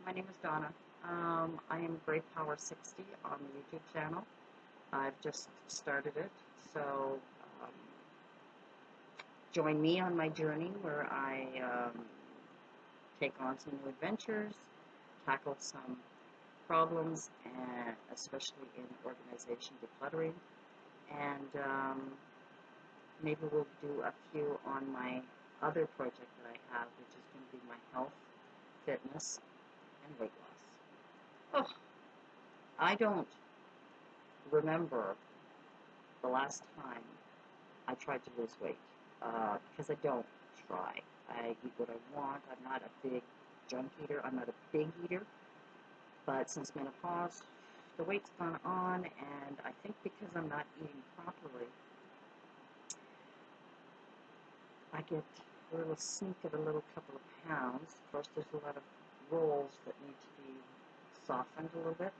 My name is Donna. I am Great Power 60 on the YouTube channel. I've just started it, so um, join me on my journey where I take on some new adventures, tackle some problems, and especially in organization decluttering, and maybe we'll do a few on my other project that I have, which is going to be my health, fitness, and weight loss. Oh, I don't remember the last time I tried to lose weight because I don't try. I eat what I want. I'm not a big junk eater. I'm not a big eater. But since menopause, the weight's gone on, and I think because I'm not eating properly, I get a little sneak of a little couple of pounds. Of course, there's a lot of rolls that need to be softened a little bit.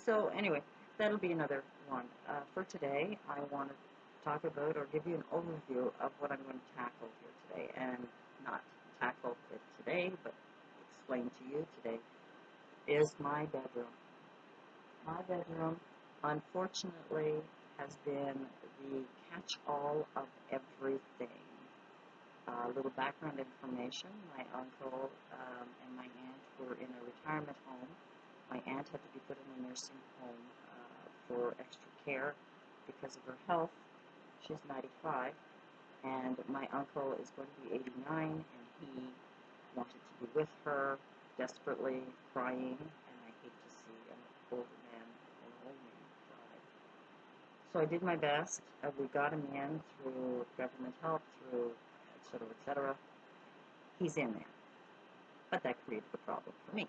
So anyway, that'll be another one. For today, I want to talk about or give you an overview of what I'm going to tackle here today. And not tackle it today, but explain to you today, is my bedroom. My bedroom, unfortunately, has been the catch-all of everything. A little background information. My uncle and my aunt were in a retirement home. My aunt had to be put in a nursing home for extra care because of her health. She's 95, and my uncle is going to be 89, and he wanted to be with her desperately, crying, and I hate to see an older man or an old man cry. So I did my best. We got him in through government help, through etc., etc. He's in there. But that created a problem for me.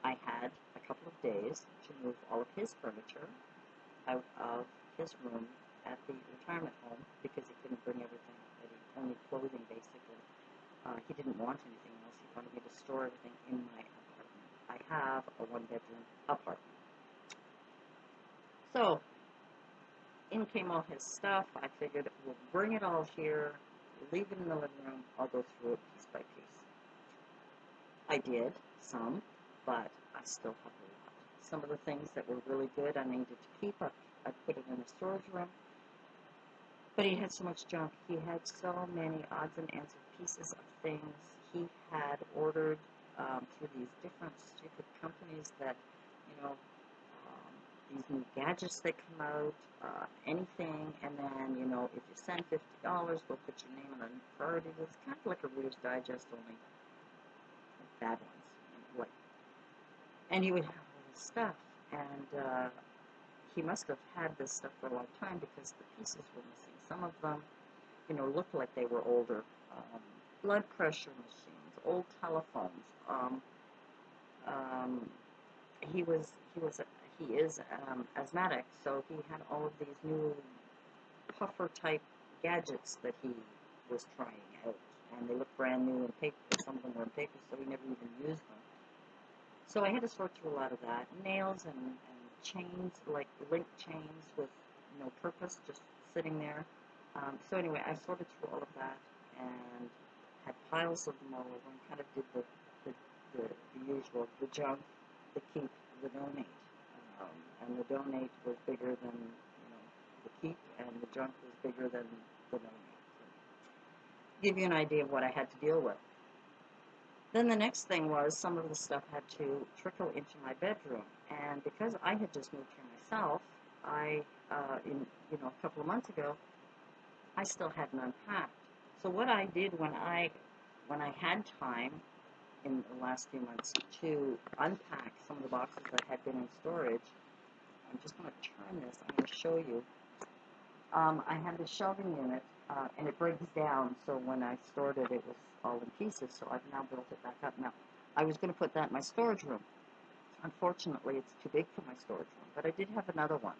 I had a couple of days to move all of his furniture out of his room at the retirement home because he couldn't bring everything, only clothing basically. He didn't want anything else. He wanted me to store everything in my apartment. I have a one-bedroom apartment. So in came all his stuff. I figured we'll bring it all here, leave it in the living room. I'll go through it piece by piece. I did some, but I still have a lot. Some of the things that were really good I needed to keep. I put it in a storage room. But he had so much junk. He had so many odds and ends of pieces of things. He had ordered through these different stupid companies that, these new gadgets that come out, anything, and then, if you send $50, we'll put your name on a priority list. It's kind of like a Reader's Digest, only bad ones. And he would have all this stuff, and he must have had this stuff for a long time because the pieces were missing. Some of them, looked like they were older. Blood pressure machines, old telephones. He is asthmatic, so he had all of these new puffer type gadgets that he was trying out, and they looked brand new in paper. Some of them were in paper, so he never even used them. So I had to sort through a lot of that. Nails and chains, like link chains with no purpose, just sitting there. So anyway, I sorted through all of that and had piles of them all over and kind of did the usual, the junk, the keep, the donate. And the donate was bigger than, the keep, and the junk was bigger than the donate. So, give you an idea of what I had to deal with. Then the next thing was some of the stuff had to trickle into my bedroom, and because I had just moved here myself, a couple of months ago, I still hadn't unpacked. So what I did when I had time in the last few months to unpack some of the boxes that had been in storage, I'm just going to turn this. I'm going to show you. I had the shelving unit, and it breaks down, so when I stored it, it was all in pieces, so I've now built it back up. Now, I was going to put that in my storage room. Unfortunately, it's too big for my storage room, but I did have another one,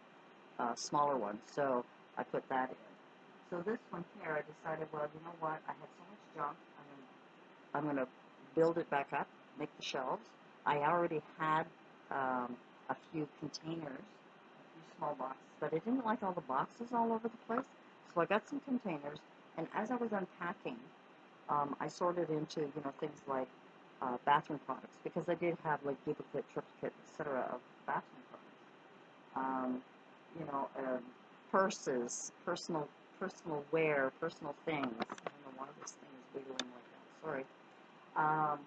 smaller one, so I put that in. So this one here, I decided, well, you know what, I had so much junk, I'm going to build it back up, make the shelves. I already had a few containers, small boxes, but I didn't like all the boxes all over the place, so I got some containers, and as I was unpacking, I sorted into, things like bathroom products, because I did have like duplicate, triplicate, etc. of bathroom products. Purses, personal wear, personal things. I don't know why this thing is wiggling like that. Sorry. Um,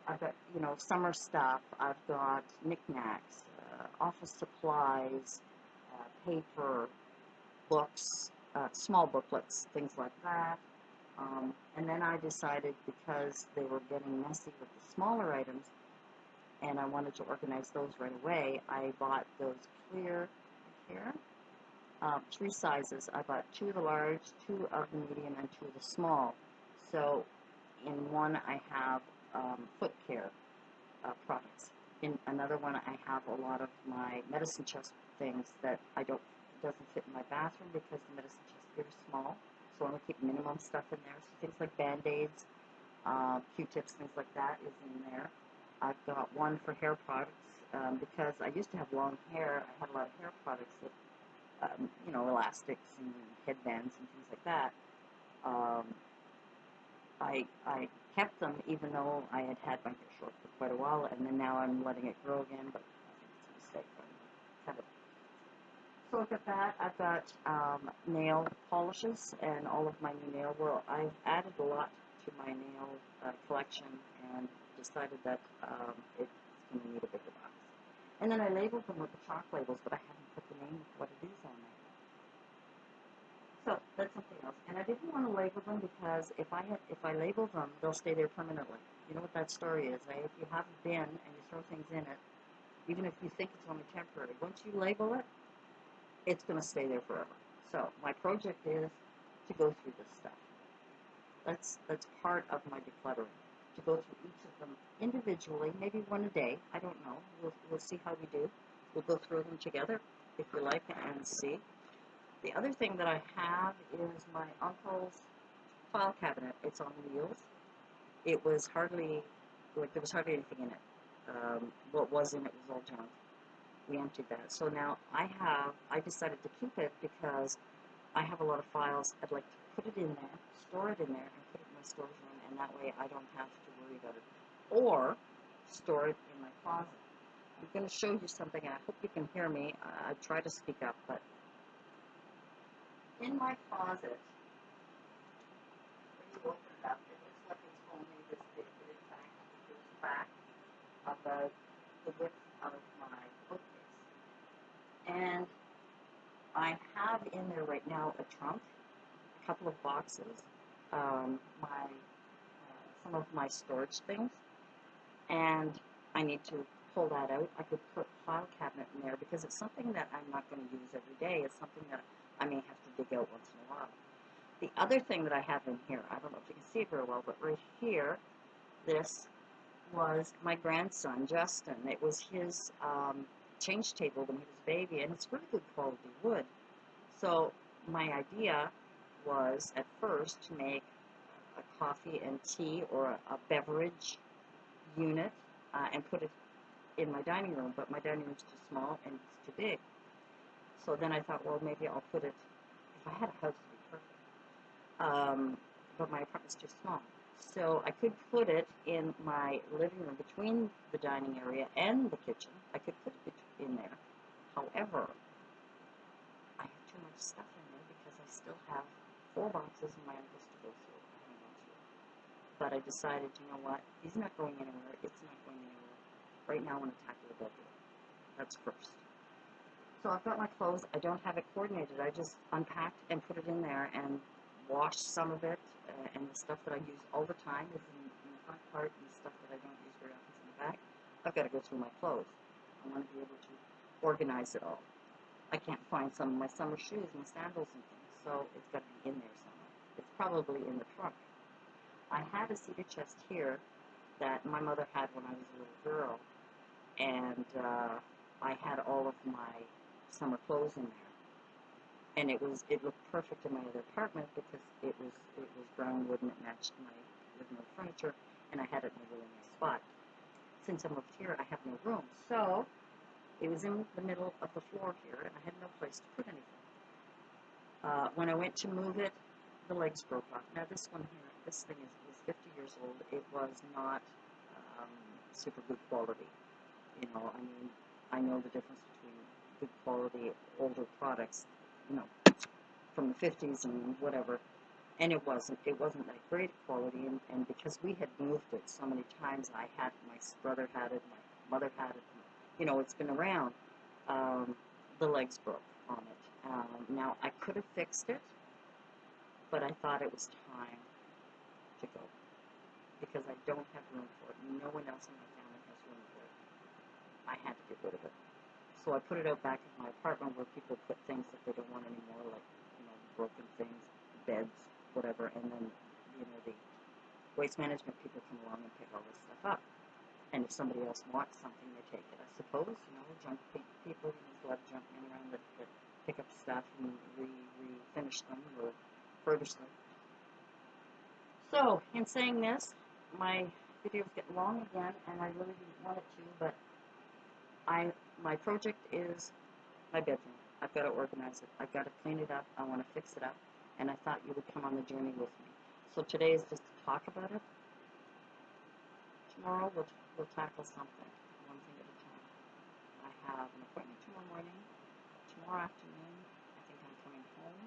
I've got, summer stuff. I've got knickknacks, office supplies, paper, books, small booklets, things like that. And then I decided, because they were getting messy with the smaller items, and I wanted to organize those right away, I bought those clear here. 3 sizes. I bought 2 of the large, 2 of the medium, and 2 of the small. So in one I have foot care products. In another one I have a lot of my medicine chest things that doesn't fit in my bathroom because the medicine chest is very small. So I want to keep minimum stuff in there. So things like Band-Aids, Q-tips, things like that is in there. I've got one for hair products because I used to have long hair. I had a lot of hair products that elastics and headbands and things like that. I kept them even though I had had my hair short for quite a while, and then now I'm letting it grow again, but I think it's a mistake. I'm kind of. So I've got that. I've got nail polishes and all of my new nail. Well, I've added a lot to my nail collection and decided that it's going to need a bigger box. And then I labeled them with the chalk labels, but I haven't put the name of what it is on there. So that's something else. And I didn't want to label them because if I label them, they'll stay there permanently. You know what that story is, eh? If you have a bin and you throw things in it, even if you think it's only temporary, once you label it, it's going to stay there forever. So my project is to go through this stuff. That's part of my decluttering. To go through each of them individually, maybe one a day. I don't know. We'll see how we do. We'll go through them together, if you like, and see. The other thing that I have is my uncle's file cabinet. It's on wheels. It was hardly, there was hardly anything in it. What was in it was all junk. We emptied that. So now I decided to keep it because I have a lot of files. I'd like to put it in there, store it in there, and put it in my storage room, and that way I don't have to worry about it. Or store it in my closet. I'm going to show you something, and I hope you can hear me. I try to speak up, but in my closet, when you open it up, it looks like it's only this big, but in fact, it goes back about the width of my bookcase. And I have in there right now a trunk, a couple of boxes, some of my storage things, and I need to pull that out. I could put a file cabinet in there because it's something that I'm not going to use every day. It's something that I may have to dig out once in a while. The other thing that I have in here, I don't know if you can see it very well, but right here, this was my grandson, Justin. It was his change table when he was a baby, and it's really good quality wood. So my idea was at first to make a coffee and tea or a beverage unit and put it in my dining room, but my dining room's too small and it's too big. So then I thought, well, maybe I'll put it, if I had a house, it would be perfect. But my apartment's too small. So I could put it in my living room between the dining area and the kitchen. I could put it in there. However, I have too much stuff in there because I still have 4 boxes in my uncle's to go through. But I decided, you know what, he's not going anywhere, it's not going anywhere. Right now I want to tackle the bedroom. That's first. So I've got my clothes. I don't have it coordinated. I just unpacked and put it in there and washed some of it, and the stuff that I use all the time is in the front part, and the stuff that I don't use very often is in the back. I've got to go through my clothes. I want to be able to organize it all. I can't find some of my summer shoes and sandals and things, so it's got to be in there somewhere. It's probably in the trunk. I had a cedar chest here that my mother had when I was a little girl, and I had all of my summer clothes in there. And it looked perfect in my other apartment because it was brown wood and it matched my living room furniture, and I had it in a really nice spot. Since I moved here, I have no room, so it was in the middle of the floor here, and I had no place to put anything. When I went to move it, the legs broke off. Now this one here, this thing is 50 years old. It was not super good quality. You know, I mean, I know the difference between good quality older products, you know, from the 50s and whatever, and it wasn't that great quality, and because we had moved it so many times, I had, my brother had it, my mother had it, you know, it's been around, the legs broke on it. Now, I could have fixed it, but I thought it was time to go, because I don't have room for it. No one else in my family has room for it. I had to get rid of it. So I put it out back in my apartment where people put things that they don't want anymore, like, you know, broken things, beds, whatever, and then, you know, the waste management people come along and pick all this stuff up. And if somebody else wants something, they take it. I suppose, you know, junk people, there's a lot of junk men around that pick up stuff and refinish them or furbish them. So, in saying this, my videos get long again, and I really didn't want it to, but my project is my bedroom. I've got to organize it. I've got to clean it up. I want to fix it up, and I thought you would come on the journey with me. So today is just to talk about it. Tomorrow we'll tackle something, one thing at a time. I have an appointment tomorrow morning. Tomorrow afternoon, I think I'm coming home,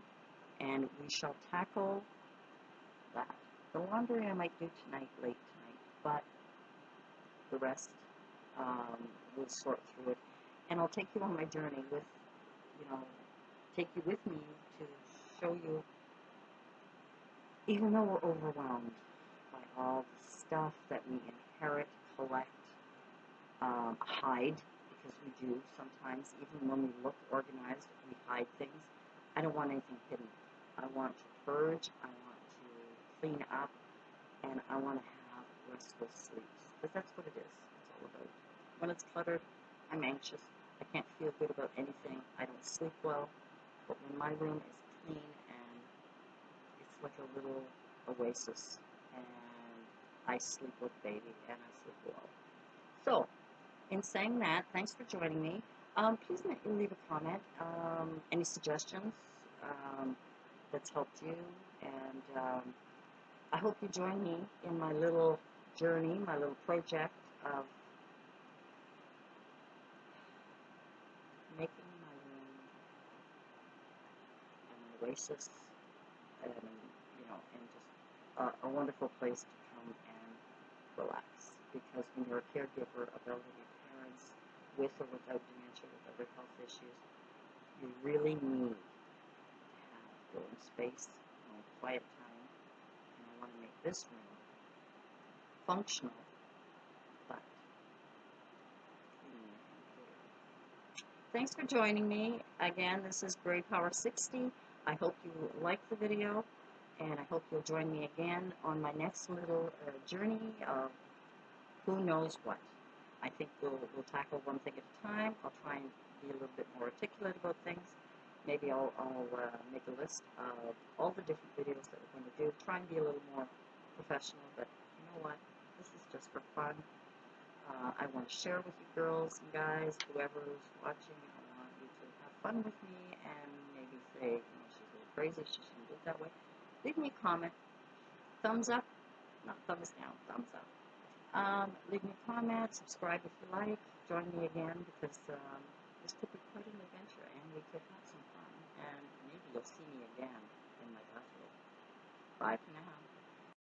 and we shall tackle that. The laundry I might do tonight, late tonight, but the rest we'll sort through it. And I'll take you on my journey with, you know, take you with me to show you, even though we're overwhelmed by all the stuff that we inherit, collect, hide, because we do sometimes, even when we look organized, we hide things. I don't want anything hidden. I want to purge, I want to clean up, and I want to have restful sleeps, because that's what it is. It's all about. When it's cluttered, I'm anxious. I can't feel good about anything. I don't sleep well. But when my room is clean and it's like a little oasis, and I sleep with baby and I sleep well. So, in saying that, thanks for joining me. Please leave a comment. Any suggestions that's helped you, and I hope you join me in my little journey, my little project of making my room an oasis, and, you know, and just a wonderful place to come and relax. Because when you're a caregiver of elderly parents, with or without dementia, with other health issues, you really need to have your own space, your own quiet time, and I want to make this room functional, but clean and clear. Thanks for joining me. Again, this is Grey Power 60. I hope you like the video, and I hope you'll join me again on my next little journey of who knows what. I think we'll tackle one thing at a time. I'll try and be a little bit more articulate about things. Maybe I'll make a list of all the different videos that we're going to do. Try and be a little more professional, but you know what? This is just for fun. I want to share with you girls and guys, whoever's watching. I want you to have fun with me and maybe say, you know, she's a little crazy, she shouldn't do it that way. Leave me a comment. Thumbs up, not thumbs down, thumbs up. Leave me a comment, subscribe if you like, join me again, because this could be quite an adventure, and we could have some fun, and maybe you'll see me again in my bathroom. Bye for now.